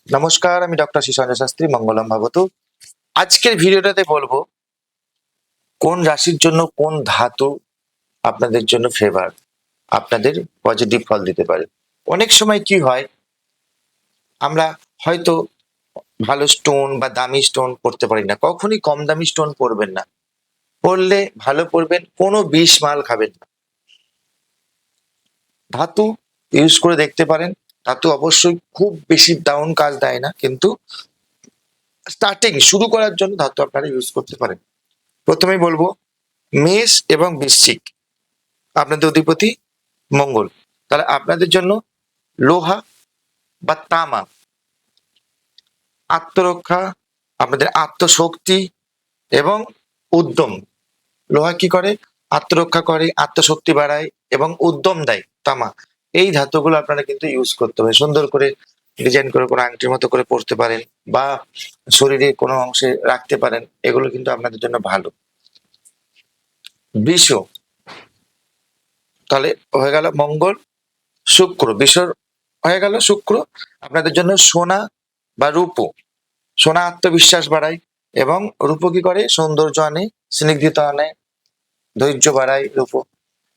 নমস্কার, আমি ডক্টর সঞ্জয় শাস্ত্রী, মঙ্গলম ভবতু। আজকের ভিডিওটাতে বলবো কোন রাশির জন্য কোন ধাতু আপনাদের জন্য ফেভার, আপনাদের পজিটিভ ফল দিতে পারে। অনেক সময় কি হয়, আমরা হয়তো ভালো স্টোন বা দামি স্টোন পড়তে পারি না। কখনই কম দামি স্টোন পরবেন না, পড়লে ভালো পড়বেন, কোনো বিষ মাল খাবেন না। ধাতু ইউজ করে দেখতে পারেন। ধাতু অবশ্যই খুব বেশি ডাউন কাজ দেয় না, কিন্তু স্টার্টিং শুরু করার জন্য ধাতু আপনারা ইউজ করতে পারেন। প্রথমেই বলবো মেষ এবং বৃশ্চিক, আপনাদের অধিপতি মঙ্গল, তাহলে আপনাদের জন্য লোহা বা তামা, আত্মরক্ষা, আপনাদের আত্মশক্তি এবং উদ্যম। লোহা কি করে? আত্মরক্ষা করে, আত্মশক্তি বাড়ায় এবং উদ্যম দেয়। তামা, এই ধাতুগুলো আপনারা কিন্তু ইউজ করতে হবে। সুন্দর করে ডিজাইন করে কোনো আংটির মতো করে পরতে পারেন বা শরীরে কোনো অংশে রাখতে পারেন, এগুলো কিন্তু আপনাদের জন্য ভালো। বৃষ, তাহলে হয়ে গেল মঙ্গল, শুক্র, বিশ্বর হয়ে গেল শুক্র। আপনাদের জন্য সোনা বা রূপো। সোনা আত্মবিশ্বাস বাড়ায় এবং রূপো কি করে? সৌন্দর্য আনে, স্নিগ্ধতা আনে, ধৈর্য বাড়ায় রূপো।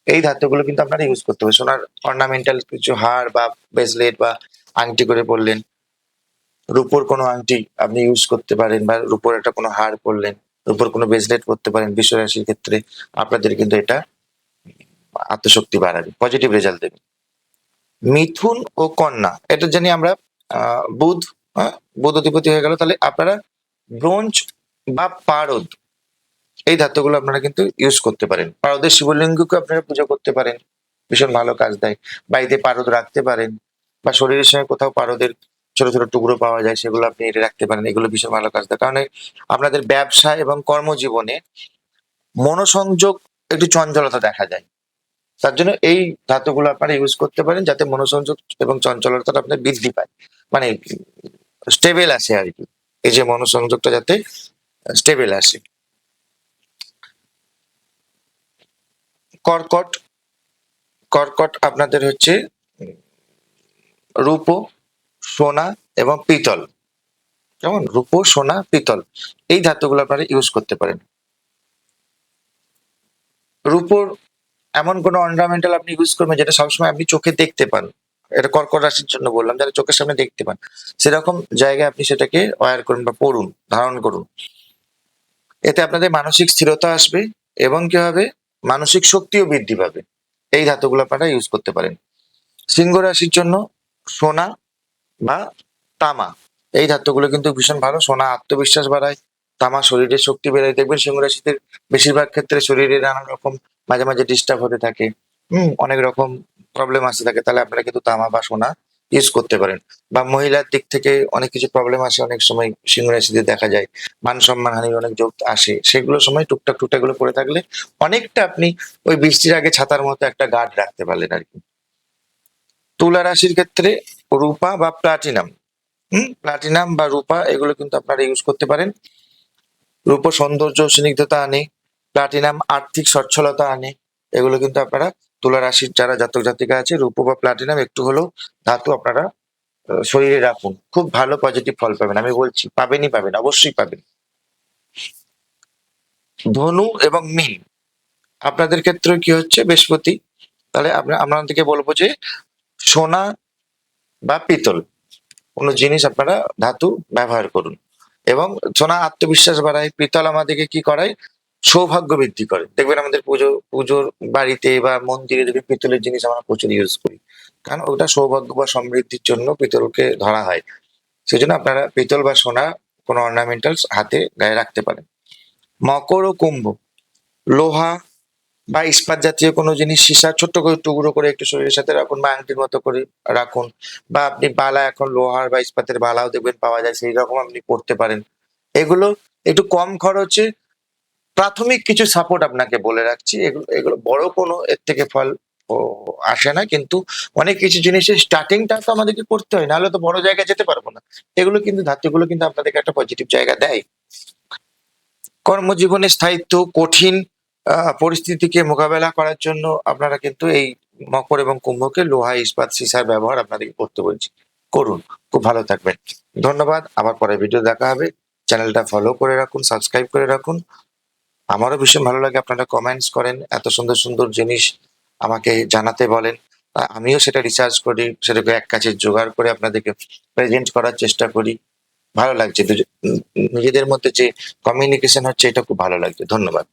এই ধাতুগুলো কিন্তু আপনারা ইউজ করতে হবে। সোনার অর্নামেন্টাল কিছু হার বা ব্রেসলেট বা আংটি করে পরলেন, রূপোর কোনো আংটি আপনি ইউজ করতে পারেন, বা রূপোর একটা কোনো হার পরলেন, রূপোর কোনো ব্রেসলেট করতে পারেন। বিশ্ব রাশির ক্ষেত্রে আপনাদের কিন্তু এটা আত্মশক্তি বাড়াবে, পজিটিভ রেজাল্ট দেবে। মিথুন ও কন্যা, এটা জানি আমরা বুধ, বুধ অধিপতি হয়ে গেল। তাহলে আপনারা ব্রোঞ্জ বা পারদ, এই ধাতুগুলো আপনারা কিন্তু ইউজ করতে পারেন। পারদের শিবলিঙ্গকে আপনারা পূজা করতে পারেন, ভীষণ ভালো কাজ দেয়। বাড়িতে পারদ রাখতে পারেন, বা শরীরের সঙ্গে কোথাও পারদের ছোট ছোট টুকরো পাওয়া যায়, সেগুলো আপনি এনে রাখতে পারেন। এগুলো ভীষণ ভালো কাজ দেয়, কারণ আপনাদের ব্যবসা এবং কর্মজীবনে মনোসংযোগ একটু চঞ্চলতা দেখা যায়। তার জন্য এই ধাতুগুলো আপনারা ইউজ করতে পারেন, যাতে মনোসংযোগ এবং চঞ্চলতাটা আপনার বৃদ্ধি পায়, মানে স্টেবল আসে আর কি। এই যে মনোসংযোগটা যাতে স্টেবল আসে। কর্কট, কর্কট আপনাদের হচ্ছে রূপো, সোনা এবং পিতল। কেমন? রূপো, সোনা, পিতল, এই ধাতুগুলো আপনারা ইউজ করতে পারেন। রূপোর এমন কোন অর্নামেন্টাল আপনি ইউজ করবেন যেটা সবসময় আপনি চোখে দেখতে পান। এটা কর্কট রাশির জন্য বললাম, যারা চোখের সামনে দেখতে পান, সেরকম জায়গায় আপনি সেটাকে ওয়্যার করুন বা পড়ুন, ধারণ করুন। এতে আপনাদের মানসিক স্থিরতা আসবে এবং কি হবে? মানসিক শক্তিও বৃদ্ধি পাবে। এই ধাতুগুলো আপনারা ইউজ করতে পারেন। সিংহ রাশির জন্য সোনা বা তামা, এই ধাতুগুলো কিন্তু ভীষণ ভালো। সোনা আত্মবিশ্বাস বাড়ায়, তামা শরীরের শক্তি বেড়ায়। দেখবেন সিংহ রাশিতে বেশিরভাগ ক্ষেত্রে শরীরে নানা রকম মাঝে মাঝে ডিস্টার্ব হতে থাকে, অনেক রকম প্রবলেম আসতে থাকে, তাহলে আপনারা কিন্তু তামা বা সোনা ইউজ করতে পারেন। বা মহিলার দিক থেকে অনেক কিছু প্রবলেম আসে, অনেক সময় সিংহ রাশিতে দেখা যায় মান সম্মান হানির অনেক যোগ আসে, সেগুলো সময় টুকটাক টুকটাক গুলো করে থাকলে অনেকটা আপনি ওই বৃষ্টির আগে ছাতার মতো একটা গার্ড রাখতে পারলেন আর কি। তুলা রাশির ক্ষেত্রে রূপা বা প্লাটিনাম, প্লাটিনাম বা রূপা, এগুলো কিন্তু আপনারা ইউজ করতে পারেন। রূপো সৌন্দর্য স্নিগ্ধতা আনে, প্লাটিনাম আর্থিক সচ্ছলতা আনে। এগুলো কিন্তু আপনারা তুলা রাশির যারা জাতক জাতিকা আছে, রূপো বা প্লাটিনাম একটু হলেও ধাতু আপনারা শরীরে রাখুন, খুব ভালো পজিটিভ ফল পাবেন। আমি বলছি পাবেনই পাবেন, অবশ্যই পাবেন। ধনু এবং মীন, আপনাদের ক্ষেত্রে কি হচ্ছে? বৃহস্পতি, তাহলে আপনাদেরকে বলবো যে সোনা বা পিতল কোনো জিনিস আপনারা ধাতু ব্যবহার করুন। এবং সোনা আত্মবিশ্বাস বাড়ায়, পিতল আমাদেরকে কি করায়? সৌভাগ্য বৃদ্ধি করে। দেখবেন আমাদের পুজোর বাড়িতে বা মন্দিরে যদি পিতলের জিনিস আমরা প্রচুর ইউজ করি, কারণ ওটা সৌভাগ্য বা সমৃদ্ধির জন্য পিতলকে ধরা হয়। সেই জন্য আপনারা পিতল বা সোনা কোনো অর্নামেন্টালস হাতে গায়ে রাখতে পারেন। মকর ও কুম্ভ, লোহা বা ইস্পাত জাতীয় কোনো জিনিস, সীসা ছোট্ট করে টুকরো করে একটু শরীরের সাথে রাখুন, বা আংটির মতো করে রাখুন। বা আপনি বালা, এখন লোহার বা ইস্পাতের বালাও দেখবেন পাওয়া যায়, সেই রকম আপনি পড়তে পারেন। এগুলো একটু কম খরচে প্রাথমিক কিছু সাপোর্ট আপনাকে বলে রাখছি। এগুলো এগুলো বড় কোনো এর থেকে ফল ও আসে না, কিন্তু অনেক কিছু জিনিসের স্টার্টিংটা তো আমাদেরকে করতে হয়, নাহলে তো বড় জায়গায় যেতে পারবো না। এগুলো কিন্তু ধাতুগুলো কিন্তু আপনাদেরকে একটা পজিটিভ জায়গা দেয়। কর্মজীবনে স্থায়িত্ব, কঠিন পরিস্থিতিকে মোকাবেলা করার জন্য আপনারা কিন্তু এই মকর এবং কুম্ভকে লোহা, ইস্পাত, সীসার ব্যবহার আপনাদেরকে করতে বলছি, করুন, খুব ভালো থাকবেন। ধন্যবাদ। আবার পরে ভিডিও দেখা হবে। চ্যানেলটা ফলো করে রাখুন, সাবস্ক্রাইব করে রাখুন। আমারও ভীষণ ভালো লাগে আপনারা কমেন্টস করেন। এত সুন্দর, সুন্দর জিনিস আমাকে জানাতে বলেন। আমিও সেটা রিসার্চ করি। সেটাকে এক কাছে জোগাড় করে আপনাদেরকে প্রেজেন্ট করার চেষ্টা করি। ভালো লাগছে নিজেদের মধ্যে যে কমিউনিকেশন হচ্ছে এটা খুব ভালো লাগছে। ধন্যবাদ।